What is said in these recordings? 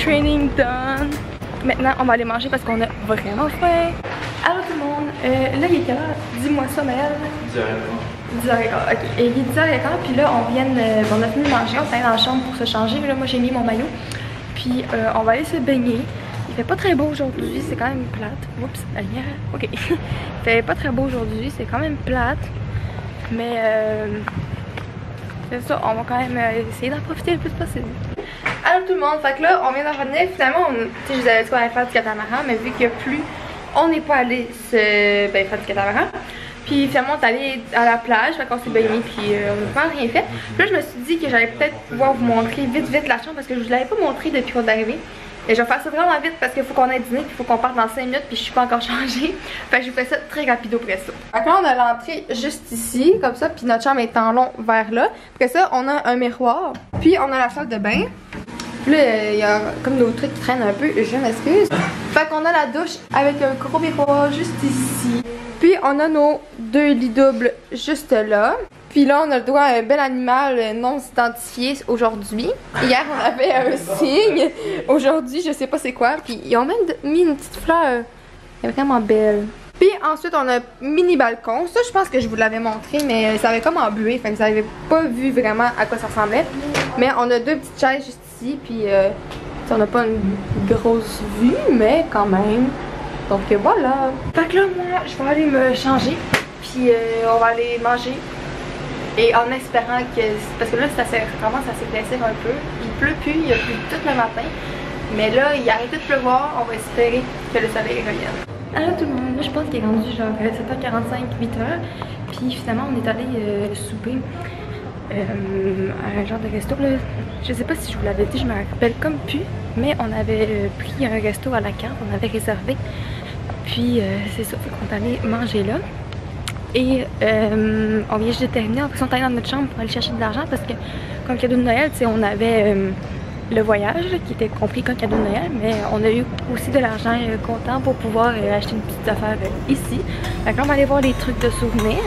training done. Maintenant, on va aller manger parce qu'on a vraiment faim. Allô tout le monde, là il est quelle heure? Dis-moi ça, Maëlle. 10h15. 10h15, ok. Et il est 10h15, puis là on a fini de manger, on s'est allé dans la chambre pour se changer. Là, moi j'ai mis mon maillot, puis on va aller se baigner. Il fait pas très beau aujourd'hui, c'est quand même plate. Oups, la lumière, ok. Il fait pas très beau aujourd'hui, c'est quand même plate. Mais c'est ça, on va quand même essayer d'en profiter le plus possible. Allô tout le monde, fait que là on vient d'en revenir. Finalement, je vous avais dit qu'on allait faire du catamaran, mais vu qu'il y a plu, on n'est pas allé faire du catamaran. Puis finalement on est allé à la plage, fait qu'on s'est baigné, puis on n'a pas rien fait. Puis là je me suis dit que j'allais peut-être pouvoir vous montrer vite la chambre parce que je vous l'avais pas montré depuis qu'on est arrivé. Et je vais faire ça vraiment vite parce qu'il faut qu'on ait dîné, puis il faut qu'on parte dans 5 minutes, puis je suis pas encore changée. Fait que je vous fais ça très rapido presso. Fait que là on a l'entrée juste ici, comme ça, puis notre chambre est en long vers là. Après ça on a un miroir, puis on a la salle de bain. Puis là il y a comme nos trucs qui traînent un peu, je m'excuse. Fait qu'on a la douche avec un gros miroir juste ici. Puis on a nos 2 lits doubles juste là. Puis là on a le droit à un bel animal non identifié aujourd'hui. Hier on avait un cygne. Aujourd'hui je sais pas c'est quoi. Puis ils ont même mis une petite fleur. Elle est vraiment belle. Puis ensuite on a un mini balcon. Ça je pense que je vous l'avais montré, mais ça avait comme embué. Fait que vous n'avez pas vu vraiment à quoi ça ressemblait. Mais on a 2 petites chaises juste ici. Puis on n'a pas une grosse vue, mais quand même. Donc voilà. Fait que là moi je vais aller me changer. Puis on va aller manger. Et en espérant que... Parce que là ça commence à s'éclaircir un peu. Il pleut plus, il a plu tout le matin. Mais là il a arrêté de pleuvoir. On va espérer que le soleil revienne. Alors tout le monde, là je pense qu'il est rendu genre 7h45, 8h. Puis finalement on est allé souper à un genre de resto là. Je sais pas si je vous l'avais dit, je me rappelle comme plus. Mais on avait pris un resto à la carte, on avait réservé. Puis c'est ça, fait qu'on est allé manger là. Et on vient juste de terminer. Après on est allé dans notre chambre pour aller chercher de l'argent parce que comme cadeau de Noël, tu sais, on avait le voyage qui était compris comme cadeau de Noël, mais on a eu aussi de l'argent comptant pour pouvoir acheter une petite affaire ici. Fait que là on va aller voir les trucs de souvenirs.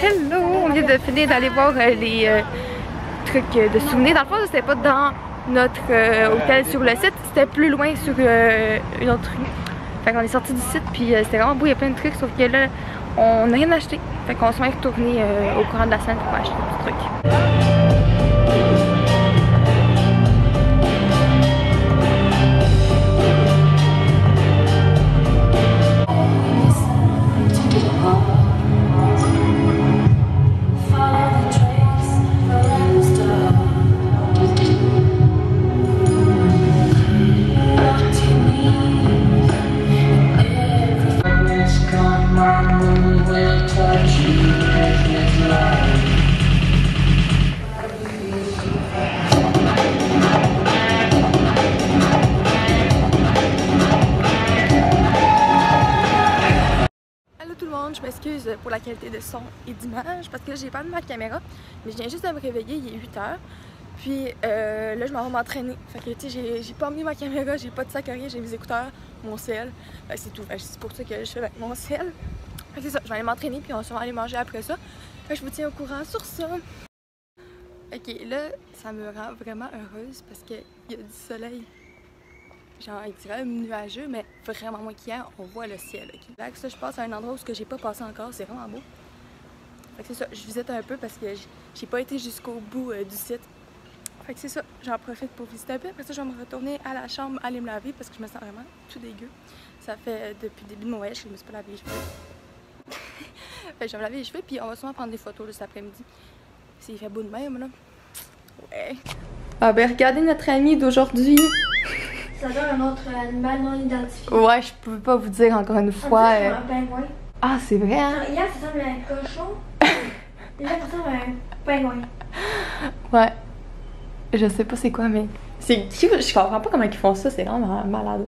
Hello! On vient de finir d'aller voir les trucs de souvenirs. Dans le fond, c'était pas dans notre hôtel sur le site, c'était plus loin sur une autre rue. Fait qu'on est sorti du site, puis c'était vraiment beau, il y a plein de trucs, sauf que là, on n'a rien acheté. Fait qu'on s'est retourné au courant de la semaine pour acheter des petits trucs. Je m'excuse pour la qualité de son et d'image parce que j'ai pas de ma caméra, mais je viens juste de me réveiller, il est 8h. Puis là je m'en vais m'entraîner. Fait que tu sais, j'ai pas mis ma caméra, j'ai pas de sac à rien, j'ai mes écouteurs, mon sel. C'est tout. C'est pour ça que je fais avec mon sel. Fait que c'est ça, je vais aller m'entraîner puis on va aller manger après ça. Fait que je vous tiens au courant sur ça. Ok, là ça me rend vraiment heureuse parce qu'il y a du soleil. Genre, il dirait nuageux, mais vraiment moins qu'hier, on voit le ciel. Okay? Là, ça, je passe à un endroit où j'ai pas passé encore, c'est vraiment beau. Fait que c'est ça, je visite un peu parce que j'ai pas été jusqu'au bout du site. Fait que c'est ça, j'en profite pour visiter un peu. Après ça, je vais me retourner à la chambre, aller me laver parce que je me sens vraiment tout dégueu. Ça fait depuis le début de mon voyage que je me suis pas lavé les cheveux. Fait que je vais me laver les cheveux, puis on va sûrement prendre des photos là, cet après-midi. S'il fait beau de même, là. Ouais. Ah ben, regardez notre ami d'aujourd'hui. Ça donne un autre animal non identifié. Ouais, je peux pas vous dire encore une fois. Un pingouin. Ah, c'est vrai, hein? Hier, ça ressemble à un cochon. Là, ça ressemble à un pingouin. Ouais. Je sais pas c'est quoi, mais c'est cute. Je comprends pas comment ils font ça, c'est vraiment malade.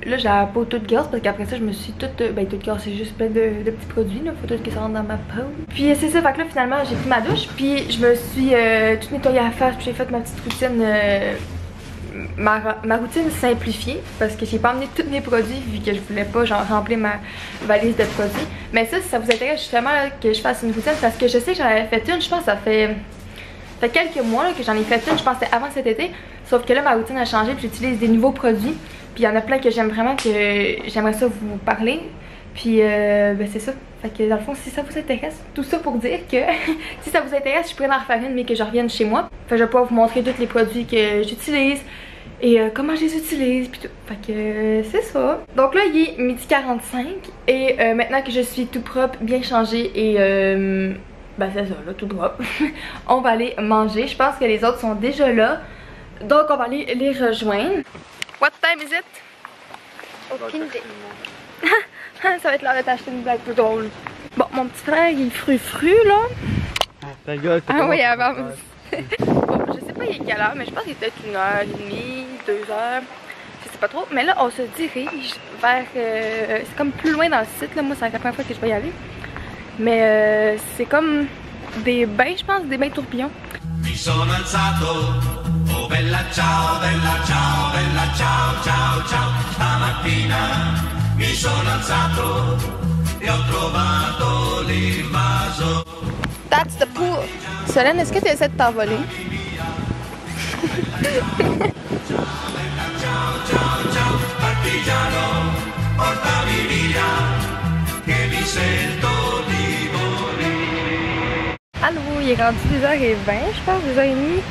Là j'ai la peau toute grasse parce qu'après ça je me suis toute grasse, c'est juste plein de petits produits là, faut tout que ça rentre dans ma peau. Puis c'est ça, fait que là finalement j'ai pris ma douche puis je me suis toute nettoyée à la face puis j'ai fait ma petite routine, ma routine simplifiée parce que j'ai pas emmené tous mes produits vu que je voulais pas genre remplir ma valise de produits. Mais ça, si ça vous intéresse justement là, que je fasse une routine parce que je sais que j'en avais fait une, je pense que ça fait quelques mois là, que j'en ai fait une, je pense que c'était avant cet été. Sauf que là ma routine a changé puis j'utilise des nouveaux produits. Puis il y en a plein que j'aime vraiment, que j'aimerais ça vous parler. Puis ben c'est ça. Fait que dans le fond, si ça vous intéresse, tout ça pour dire que si ça vous intéresse, je pourrais en refaire une mais que je revienne chez moi. Fait que je vais pouvoir vous montrer tous les produits que j'utilise et comment je les utilise puis tout. Fait que c'est ça. Donc là, il est 12h45 et maintenant que je suis tout propre, bien changée et ben c'est ça là, tout propre. On va aller manger. Je pense que les autres sont déjà là. Donc on va aller les rejoindre. What time is it? Aucune idée. Ça va être l'heure de t'acheter une blague plus drôle. Bon, mon petit frère, il est fru là. Ta gueule, ah oui, avant. Bon, je sais pas il est quelle heure, mais je pense qu'il est peut-être 1h30, 2h. Je sais pas trop. Mais là, on se dirige vers... c'est comme plus loin dans le site, là. Moi, c'est la première fois que je vais y aller. Mais c'est comme des bains, je pense, des bains tourbillons. Mi sono alzato, oh bella ciao, ciao, ciao, ciao. Stamattina mi sono alzato e ho trovato l'invaso. That's the pool. Solène, est-ce que tu essaies de t'envoler? Allô, il est rendu 2h20, je pense, 2h30.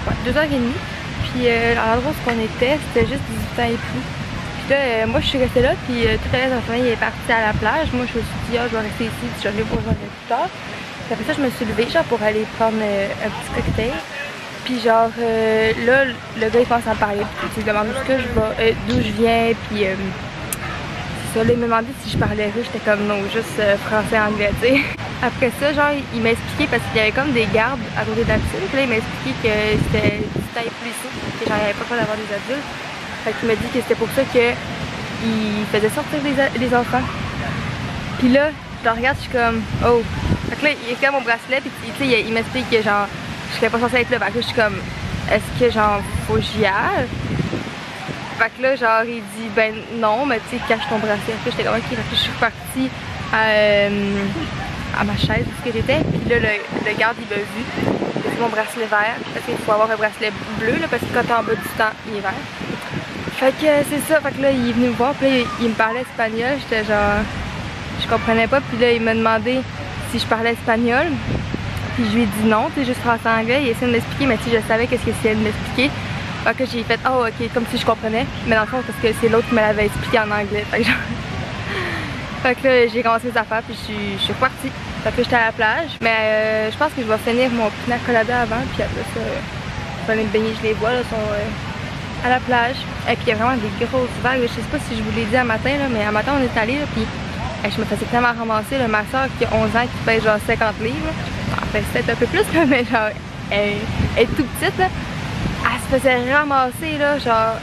Ouais, 2h30. Puis à l'endroit où on était, c'était juste 18 ans et plus. Puis là, moi je suis restée là, puis tout le reste de la famille est parti à la plage. Moi je me suis dit, ah, je vais rester ici, puis je vais aller pour plus tard. Puis après ça, je me suis levée, genre pour aller prendre un petit cocktail. Puis genre, là, le gars il pense à me parler. Puis il me demande d'où je viens, puis c'est ça, là, il m'a demandé si je parlais russe. J'étais comme non, juste français-anglais, tu sais. Après ça, genre, il m'a expliqué parce qu'il y avait comme des gardes à côté de la piscine. Puis là, il m'a expliqué que c'était du taille plus ici, que genre, il n'y avait pas peur d'avoir des adultes. Fait qu'il m'a dit que c'était pour ça qu'il faisait sortir les enfants. Puis là, je le regarde, je suis comme, oh. Fait que là, il est comme mon bracelet, puis tu sais, il m'explique que genre, je serais pas censée être là. Fait que là, je suis comme, est-ce que genre, faut que j'y aille? Fait que là, genre, il dit, ben non, mais tu sais, cache ton bracelet. Puis j'étais comme, ok, fait que je suis partie à ma chaise où j'étais. Puis là, le garde, il m'a vu. Il a vu mon bracelet vert. Parce qu'il faut avoir un bracelet bleu, là, parce que quand t'es en bas du temps, il est vert. Fait que c'est ça. Fait que là, il est venu me voir. Puis là, il me parlait espagnol. J'étais genre, je comprenais pas. Puis là, il m'a demandé si je parlais espagnol. Puis je lui ai dit non, tu sais, juste français-anglais. Il a essayé de m'expliquer, mais tu sais, je savais qu'est-ce qu'il essayait de m'expliquer. Fait que j'ai fait, oh ok, comme si je comprenais. Mais dans le fond, parce que c'est l'autre qui me l'avait expliqué en anglais. Fait que genre... Fait que là, j'ai commencé mes affaires, puis je suis repartie. Fait que j'étais à la plage. Mais je pense que je vais finir mon pina colada avant, puis après ça, je vais aller me baigner, je les vois, là, sont à la plage. Et puis il y a vraiment des grosses vagues. Je sais pas si je vous l'ai dit un matin, là, mais un matin on est allé, là, puis je me faisais tellement ramasser. Là, ma soeur qui a 11 ans, qui pèse genre 50 livres. Enfin, c'est peut-être un peu plus, là, mais genre, elle est tout petite, là. Elle se faisait ramasser, là, genre,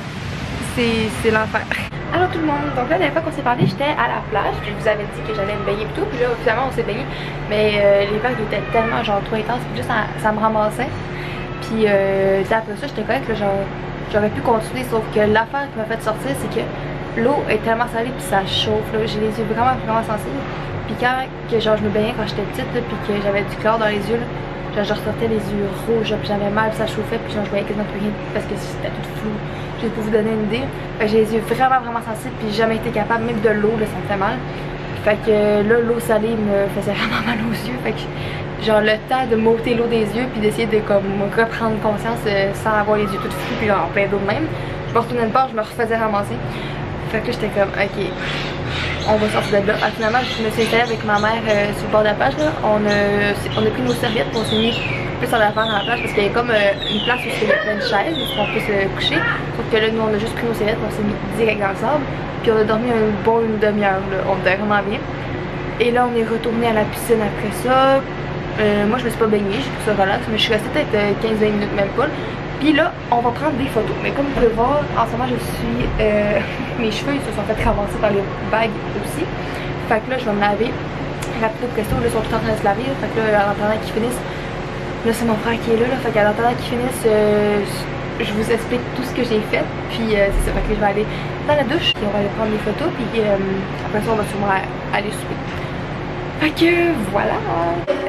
c'est l'enfer. Alors tout le monde, donc là, la dernière fois qu'on s'est parlé, j'étais à la plage, puis je vous avais dit que j'allais me baigner plus tôt, puis là, finalement, on s'est baigné, mais les vagues étaient tellement, genre, trop intenses, puis juste, ça me ramassait. Puis après ça, j'étais correcte, là, genre, j'aurais pu continuer, sauf que l'affaire qui m'a fait sortir, c'est que l'eau est tellement salée, puis ça chauffe, là, j'ai les yeux vraiment, vraiment sensibles. Puis quand que, genre, je me baignais quand j'étais petite, là, puis que j'avais du chlore dans les yeux, là, genre, je ressortais les yeux rouges, puis j'avais mal, puis ça chauffait, puis genre, je voyais quasiment plus rien parce que c'était tout flou. Juste pour vous donner une idée. Fait que j'ai les yeux vraiment sensibles, puis j'ai jamais été capable, même de l'eau, là, ça me fait mal. Fait que là, l'eau salée me faisait vraiment mal aux yeux. Fait que genre le temps de m'ôter l'eau des yeux, puis d'essayer de comme reprendre conscience sans avoir les yeux tout flous, puis en plein d'eau de même. Je me retournais de bord, je me refaisais ramasser. Fait que là, j'étais comme, ok, on va sortir de là. Alors, finalement, je me suis installée avec ma mère sur le bord de la plage. Là. On a pris nos serviettes pour s'est mis plus en avant dans la plage parce qu'il y a comme une place où il y a plein de chaises où on peut se coucher. Sauf que là, nous, on a juste pris nos serviettes, on s'est mis direct dans le sable. Puis on a dormi une demi-heure. On était vraiment bien. Et là, on est retourné à la piscine après ça. Moi, je me suis pas baignée, j'ai pris ça relax, mais je suis restée peut-être 15-20 minutes, même pas. Puis là, on va prendre des photos. Mais comme vous pouvez voir, en ce moment, je suis... mes cheveux, ils se sont fait ramasser par les bagues aussi. Fait que là, je vais me laver rapide presto. Là, ils sont tous en train de se laver. Fait que là, en attendant qu'ils finissent... Là, c'est mon frère qui est là. Fait qu'en attendant qu'ils finissent, je vous explique tout ce que j'ai fait. Puis c'est ça. Fait que je vais aller dans la douche. Puis on va aller prendre des photos. Puis après ça, on va sûrement aller souper. Fait que voilà.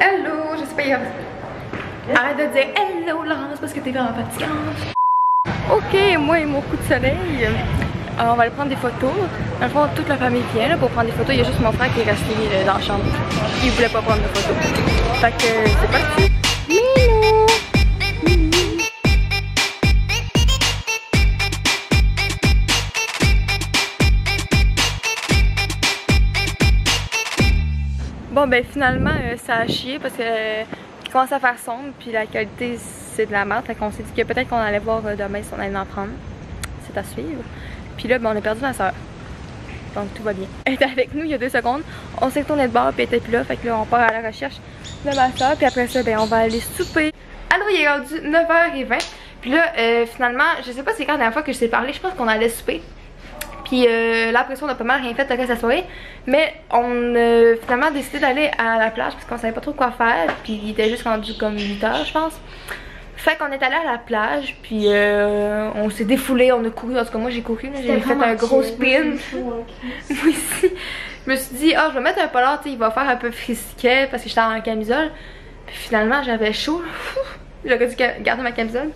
Hello, j'espère. Arrête de dire hello Laurence parce que t'es vraiment fatigante. Ok, moi et mon coup de soleil, on va aller prendre des photos. Dans le fond, toute la famille vient là, pour prendre des photos. Il y a juste mon frère qui est resté dans la chambre. Il voulait pas prendre de photos. Fait que c'est parti. Milo. Bon ben finalement ça a chié parce que il commence à faire sombre puis la qualité c'est de la merde. Fait qu'on s'est dit que peut-être qu'on allait voir demain si on allait en prendre. C'est à suivre. Puis là ben, on a perdu ma soeur. Donc tout va bien. Elle était avec nous il y a 2 secondes. On s'est retourné de bord puis elle était plus là. Fait que là on part à la recherche de ma soeur. Puis après ça ben on va aller souper. Alors il est rendu 9h20. Puis là finalement je sais pas c'est quand la dernière fois que je t'ai parlé. Je pense qu'on allait souper. Puis là après ça on a pas mal rien fait le reste de la soirée. Mais on a finalement décidé d'aller à la plage parce qu'on savait pas trop quoi faire. Puis il était juste rendu comme 8h je pense. Fait qu'on est allé à la plage. Puis on s'est défoulé, on a couru. En tout cas moi j'ai couru, j'ai fait un gros spin. Moi aussi. Je me suis dit je vais mettre un polar, il va faire un peu frisquet parce que j'étais en camisole. Puis finalement j'avais chaud. J'aurais dû garder ma camisole.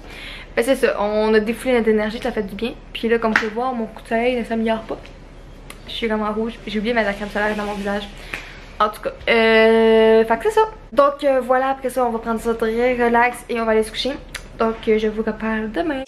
Ben c'est ça, on a défoulé notre énergie, ça fait du bien. Puis là, comme vous pouvez voir, mon coup de soleil ne s'améliore pas. Je suis vraiment rouge, j'ai oublié de mettre la crème solaire dans mon visage. En tout cas, fait que c'est ça. Donc voilà, après ça, on va prendre ça très relax et on va aller se coucher. Donc je vous reparle demain.